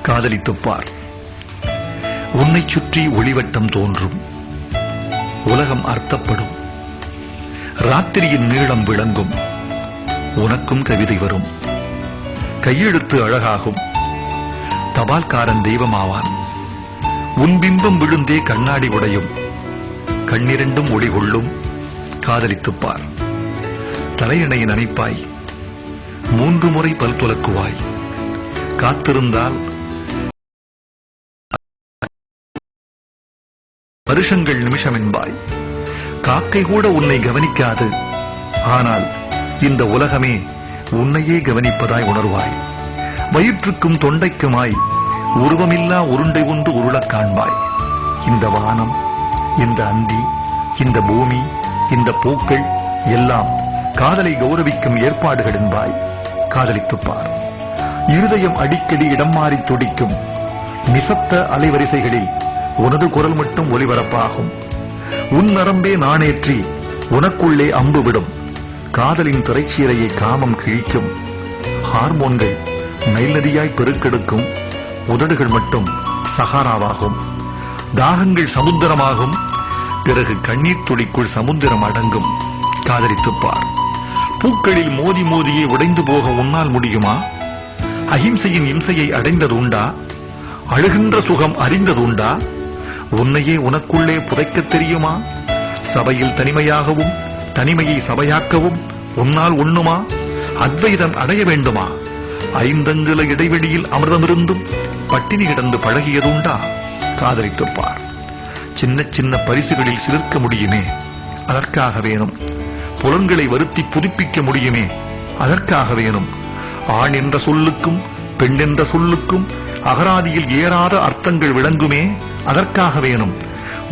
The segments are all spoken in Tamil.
காதலித்துப் பார். உன்னைச் சுற்றி ஒளிவட்டம் தோன்றும். உலகம் அர்த்தப்படும். ராத்திரியின் நீளம் விளங்கும். உனக்கும் கவிதை வரும். கையெழுத்து அழகாகும். தபால்காரன் தெய்வமாவான். உன் பிம்பம் விழுந்தே கண்ணாடி உடையும். கண்ணிரண்டும் ஒளி கொள்ளும். காதலித்துப் பார். தலையணையை நனைப்பாய். 3 முறை பல் துலக்குவாய். காத்திருந்தால் வருஷங்கள் நிமிஷம் என்பாய். காக்கை கூட உன்னை கவனிக்காது. ஆனால் இந்த உலகமே உன்னையே கவனிப்பதாய் உணர்வாய். வயிற்றுக்கும் தொண்டைக்குமாய் உருவமில்லா உருண்டை ஒன்று உருளக் காண்பாய். இந்த வானம், இந்த அந்தி, இந்த பூமி, இந்த பூக்கள் எல்லாம் காதலை கௌரவிக்கும் ஏற்பாடுகள் என்பாய். காதலித்துப் பார். இருதயம் அடிக்கடி இடம் மாறி துடிக்கும். நிசப்த அலைவரிசைகளில் உனது குரல் மட்டும் ஒலிபரப்பாகும். உன் நரம்பே நாணேற்றி உனக்குள்ளே அம்பு விடும். காதலின் திரைச்சீரையை காமம் கிழிக்கும். ஹார்மோன்கள் நைல் நதியாய் பெருக்கெடுக்கும். உதடுகள் மட்டும் சஹாராவாகும். தாகங்கள் சமுத்திரமாகும். பிறகு கண்ணீர் துளிக்குள் சமுத்திரம் அடங்கும். காதலித்துப் பார். பூக்களில் மோதி மோதியே உடைந்து போக உன்னால் முடியுமா? அஹிம்சையின் இம்சையை அடைந்தது உண்டா? அழுகின்ற சுகம் அறிந்ததுண்டா? உன்னையே உனக்குள்ளே புதைக்கத் தெரியுமா? சபையில் தனிமையாகவும் தனிமையை சபையாக்கவும் உன்னால் உண்ணுமா? அத்வைதம் அடைய வேண்டுமா? 5 அங்குல இடைவெளியில் அமிர்தமிருந்தும் பட்டினி கிடந்து பழகியதுண்டா? காதலித்துப் பார். சின்ன சின்ன பரிசுகளில் சிலிர்க்க முடியுமே, அதற்காக வேணும். புலன்களை வருத்தி புதுப்பிக்க முடியுமே, அதற்காக வேணும். ஆண் என்ற சொல்லுக்கும் பெண் என்ற சொல்லுக்கும் அகராதியில் ஏறாத அர்த்தங்கள் விளங்குமே, அதற்காக வேணும்.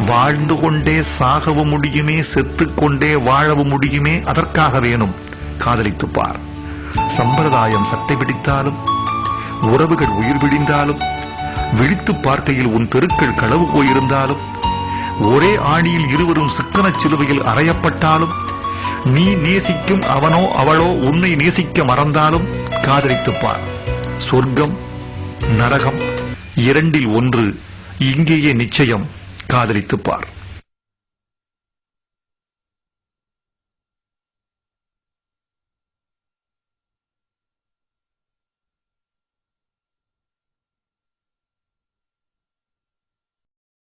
வாழ்ந்து கொண்டே சாகவும் முடியுமே, செத்துக்கொண்டே வாழவும் முடியுமே, அதற்காக வேணும். காதலித்துப் பார். சம்பிரதாயம் சட்டை பிடித்தாலும் உறவுகள் உயிர் பிடிந்தாலும் விழித்து பார்க்கையில் உன் தெருக்கள் களவு போயிருந்தாலும் ஒரே ஆணியில் இருவரும் சிக்கனச் சிலுவையில் அறையப்பட்டாலும் நீ நேசிக்கும் அவனோ அவளோ உன்னை நேசிக்க மறந்தாலும் காதலித்துப் பார். சொர்க்கம் நரகம் 2இல் 1 இங்கேயே நிச்சயம். காதலித்துப் பார்.